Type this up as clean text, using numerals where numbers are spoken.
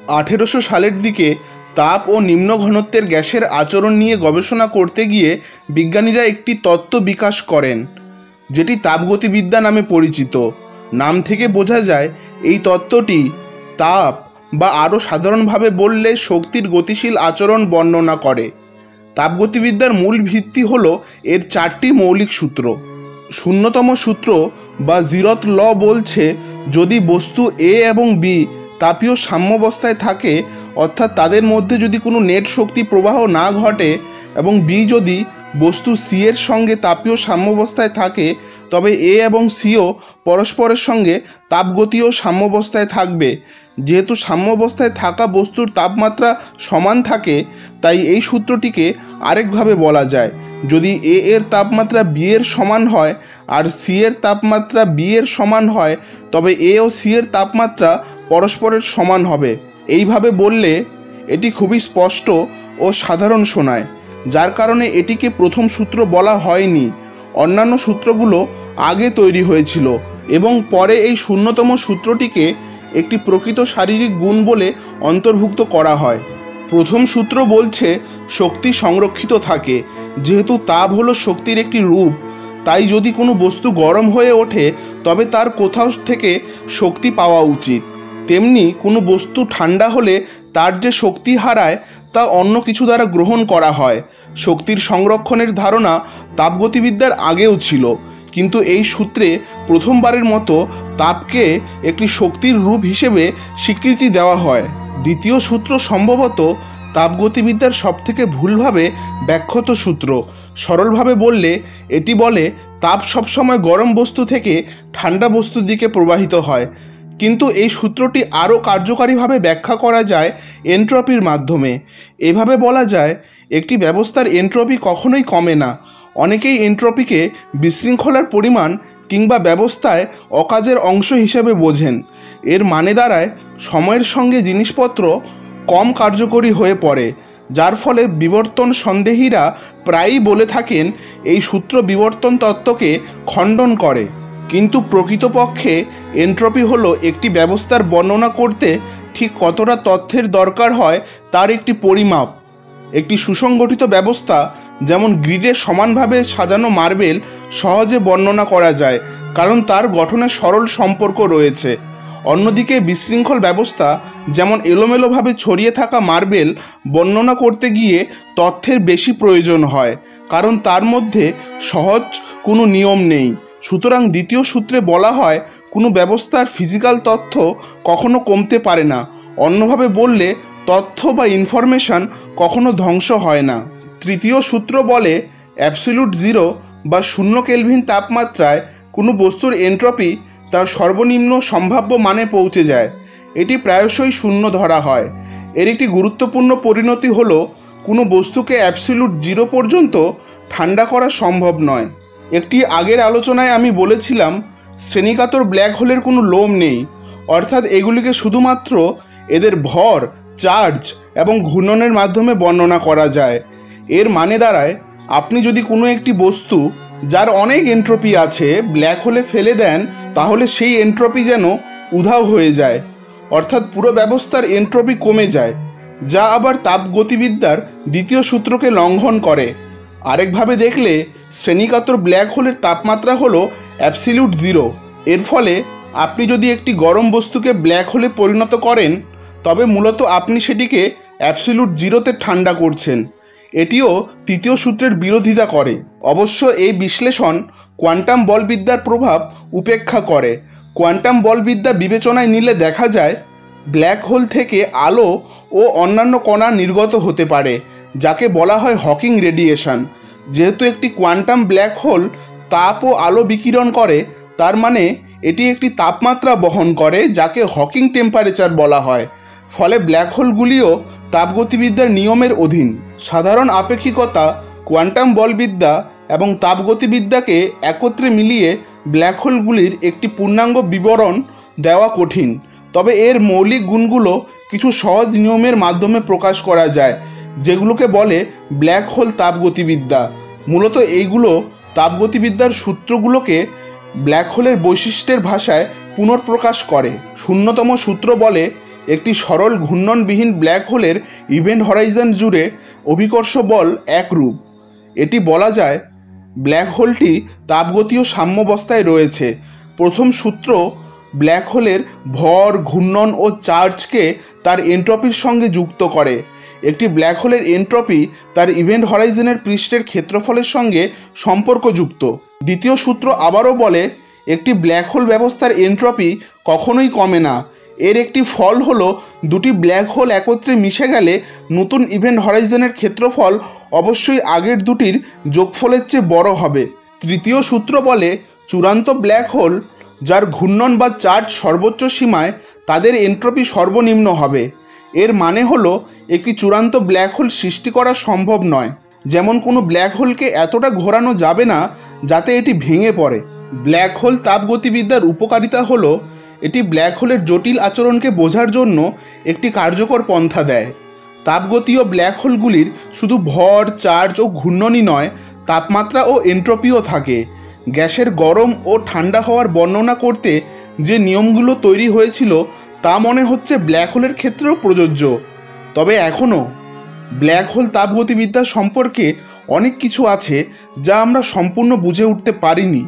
1800 সালের দিকে তাপ ও নিম্ন ঘনত্বের গ্যাসের আচরণ নিয়ে গবেষণা করতে গিয়ে বিজ্ঞানীরা একটি তত্ত্ব বিকাশ করেন, যেটি তাপগতিবিদ্যা নামে পরিচিত। নাম থেকে বোঝা যায় এই তত্ত্বটি তাপ বা আরও সাধারণভাবে বললে শক্তির গতিশীল আচরণ বর্ণনা করে। তাপগতিবিদ্যার মূল ভিত্তি হল এর 4টি মৌলিক সূত্র। শূন্যতম সূত্র বা জিরোথ ল বলছে, যদি বস্তু এ এবং বি তাপীয় সাম্যাবস্থায় থাকে, অর্থাৎ তাদের মধ্যে যদি কোনো নেট শক্তি প্রবাহ না ঘটে, এবং বি যদি বস্তু সি এর সঙ্গে তাপীয় সাম্যাবস্থায় থাকে, তবে এ এবং সিও পরস্পরের সঙ্গে তাপগতীয় সাম্যাবস্থায় থাকবে। যেহেতু সাম্যাবস্থায় থাকা বস্তুর তাপমাত্রা সমান থাকে, তাই এই সূত্রটিকে আরেকভাবে বলা যায়, যদি এ এর তাপমাত্রা বি এর সমান হয় আর সি এর তাপমাত্রা বি এর সমান হয়, তবে এ ও সি এর তাপমাত্রা পরস্পরের সমান হবে। এইভাবে বললে এটি খুবই স্পষ্ট ও সাধারণ শোনায়, যার কারণে এটিকে প্রথম সূত্র বলা হয়নি। অন্যান্য সূত্রগুলো আগে তৈরি হয়েছিল এবং পরে এই শূন্যতম সূত্রটিকে একটি প্রকৃত শারীরিক গুণ বলে অন্তর্ভুক্ত করা হয়। প্রথম সূত্র বলছে শক্তি সংরক্ষিত থাকে। যেহেতু তাপ হলো শক্তির একটি রূপ, তাই যদি কোনো বস্তু গরম হয়ে ওঠে তবে তার কোথাও থেকে শক্তি পাওয়া উচিত। তেমনি কোনো বস্তু ঠান্ডা হলে তার যে শক্তি হারায় তা অন্য কিছু দ্বারা গ্রহণ করা হয়। শক্তির সংরক্ষণের ধারণা তাপগতিবিদ্যার আগেও ছিল, কিন্তু এই সূত্রে প্রথমবারের মতো তাপকে একটি শক্তির রূপ হিসেবে স্বীকৃতি দেওয়া হয়। দ্বিতীয় সূত্র সম্ভবত তাপগতিবিদ্যার সবথেকে ভুলভাবে ব্যাখ্যাত সূত্র। সরলভাবে বললে এটি বলে তাপ সবসময় গরম বস্তু থেকে ঠান্ডা বস্তুর দিকে প্রবাহিত হয়, কিন্তু এই সূত্রটি আরও কার্যকারীভাবে ব্যাখ্যা করা যায় এনট্রপির মাধ্যমে। এভাবে বলা যায়, একটি ব্যবস্থার এনট্রপি কখনোই কমে না। অনেকেই এনট্রপিকে বিশৃঙ্খলার পরিমাণ কিংবা ব্যবস্থায় অকাজের অংশ হিসেবে বোঝেন। এর মানে দাঁড়ায় সময়ের সঙ্গে জিনিসপত্র কম কার্যকরী হয়ে পড়ে, যার ফলে বিবর্তন সন্দেহীরা প্রায়ই বলে থাকেন এই সূত্র বিবর্তন তত্ত্বকে খণ্ডন করে। কিন্তু প্রকৃতপক্ষে এনট্রপি হলো একটি ব্যবস্থার বর্ণনা করতে ঠিক কতটা তথ্যের দরকার হয় তার একটি পরিমাপ। একটি সুসংগঠিত ব্যবস্থা, যেমন গ্রিডে সমানভাবে সাজানো মার্বেল, সহজে বর্ণনা করা যায় কারণ তার গঠনে সরল সম্পর্ক রয়েছে। অন্যদিকে বিশৃঙ্খল ব্যবস্থা, যেমন এলোমেলোভাবে ছড়িয়ে থাকা মার্বেল, বর্ণনা করতে গিয়ে তথ্যের বেশি প্রয়োজন হয় কারণ তার মধ্যে সহজ কোনো নিয়ম নেই। সুতরাং দ্বিতীয় সূত্রে বলা হয় কোনো ব্যবস্থার ফিজিক্যাল তথ্য কখনো কমতে পারে না। অন্যভাবে বললে তথ্য বা ইনফরমেশন কখনো ধ্বংস হয় না। তৃতীয় সূত্র বলে অ্যাবসলিউট জিরো বা 0 কেলভিন তাপমাত্রায় কোনো বস্তুর এনট্রপি তার সর্বনিম্ন সম্ভাব্য মানে পৌঁছে যায়। এটি প্রায়শই শূন্য ধরা হয়। এর একটি গুরুত্বপূর্ণ পরিণতি হলো কোনো বস্তুকে অ্যাবসলিউট জিরো পর্যন্ত ঠান্ডা করা সম্ভব নয়। একটি আগের আলোচনায় আমি বলেছিলাম শ্রেণীকাতর ব্ল্যাক হোলের কোনো লোম নেই, অর্থাৎ এগুলিকে শুধুমাত্র এদের ভর, চার্জ এবং ঘূর্ণনের মাধ্যমে বর্ণনা করা যায়। এর মানে দাঁড়ায়, আপনি যদি কোনো একটি বস্তু যার অনেক এনট্রপি আছে ব্ল্যাক হোলে ফেলে দেন, তাহলে সেই এনট্রপি যেন উধাও হয়ে যায়, অর্থাৎ পুরো ব্যবস্থার এনট্রপি কমে যায়, যা আবার তাপগতিবিদ্যার দ্বিতীয় সূত্রকে লঙ্ঘন করে। আরেকভাবে দেখলে শ্রেণীকাতর ব্ল্যাক হোলের তাপমাত্রা হলো অ্যাবসলিউট জিরো। এর ফলে আপনি যদি একটি গরম বস্তুকে ব্ল্যাক হোলে পরিণত করেন, তবে মূলত আপনি সেটিকে অ্যাবসলিউট জিরোতে ঠান্ডা করছেন। এটিও তৃতীয় সূত্রের বিরোধিতা করে। অবশ্য এই বিশ্লেষণ কোয়ান্টাম বলবিদ্যার প্রভাব উপেক্ষা করে। কোয়ান্টাম বলবিদ্যা বিবেচনায় নিলে দেখা যায় ব্ল্যাক হোল থেকে আলো ও অন্যান্য কণা নির্গত হতে পারে, যাকে বলা হয় হকিং রেডিয়েশন। যেহেতু একটি কোয়ান্টাম ব্ল্যাক হোল তাপ ও আলো বিকিরণ করে, তার মানে এটি একটি তাপমাত্রা বহন করে, যাকে হকিং টেম্পারেচার বলা হয়। ফলে ব্ল্যাক হোলগুলিও তাপগতিবিদ্যার নিয়মের অধীন। সাধারণ আপেক্ষিকতা, কোয়ান্টাম বলবিদ্যা এবং তাপগতিবিদ্যাকে একত্রে মিলিয়ে ব্ল্যাক হোলগুলির একটি পূর্ণাঙ্গ বিবরণ দেওয়া কঠিন, তবে এর মৌলিক গুণগুলো কিছু সহজ নিয়মের মাধ্যমে প্রকাশ করা যায়, যেগুলোকে বলে ব্ল্যাক হোল তাপগতিবিদ্যা। মূলত এইগুলো তাপগতিবিদ্যার সূত্রগুলোকে ব্ল্যাক হোলের বৈশিষ্ট্যের ভাষায় পুনর্প্রকাশ করে। শূন্যতম সূত্র বলে একটি সরল ঘূর্ণনবিহীন ব্ল্যাক হোলের ইভেন্ট হরাইজন জুড়ে অভিকর্ষ বল একরূপ। এটি বলা যায় ব্ল্যাক হোলটি তাপগতীয় সাম্যাবস্থায় রয়েছে। প্রথম সূত্র ব্ল্যাক হোলের ভর, ঘূর্ণন ও চার্জকে তার এন্ট্রপির সঙ্গে যুক্ত করে। একটি ব্ল্যাক হোলের এন্ট্রপি তার ইভেন্ট হরাইজনের পৃষ্ঠের ক্ষেত্রফলের সঙ্গে সম্পর্কযুক্ত। দ্বিতীয় সূত্র আবারও বলে একটি ব্ল্যাক হোল ব্যবস্থার এন্ট্রপি কখনোই কমে না। এর একটি ফল হলো দুটি ব্ল্যাক হোল একত্রে মিশে গেলে নতুন ইভেন্ট হরাইজনের ক্ষেত্রফল অবশ্যই আগের দুটির যোগফলের চেয়ে বড় হবে। তৃতীয় সূত্র বলে চূড়ান্ত ব্ল্যাক হোল যার ঘূর্ণন বা চার্জ সর্বোচ্চ সীমায়, তাদের এন্ট্রপি সর্বনিম্ন হবে। এর মানে হলো একটি চূড়ান্ত ব্ল্যাক হোল সৃষ্টি করা সম্ভব নয়। যেমন কোনো ব্ল্যাক হোলকে এতটা ঘোরানো যাবে না যাতে এটি ভেঙে পড়ে। ব্ল্যাক হোল তাপগতিবিদ্যার উপকারিতা হলো এটি ব্ল্যাক হোলের জটিল আচরণকে বোঝার জন্য একটি কার্যকর পন্থা দেয়। তাপগতীয় ব্ল্যাক হোলগুলির শুধু ভর, চার্জ ও ঘূর্ণনই নয়, তাপমাত্রা ও এন্ট্রপিও থাকে। গ্যাসের গরম ও ঠান্ডা হওয়ার বর্ণনা করতে যে নিয়মগুলো তৈরি হয়েছিল তা মনে হচ্ছে ব্ল্যাক হোলের ক্ষেত্রেও প্রযোজ্য। তবে এখনও ব্ল্যাক হোল তাপগতিবিদ্যা সম্পর্কে অনেক কিছু আছে যা আমরা সম্পূর্ণ বুঝে উঠতে পারিনি।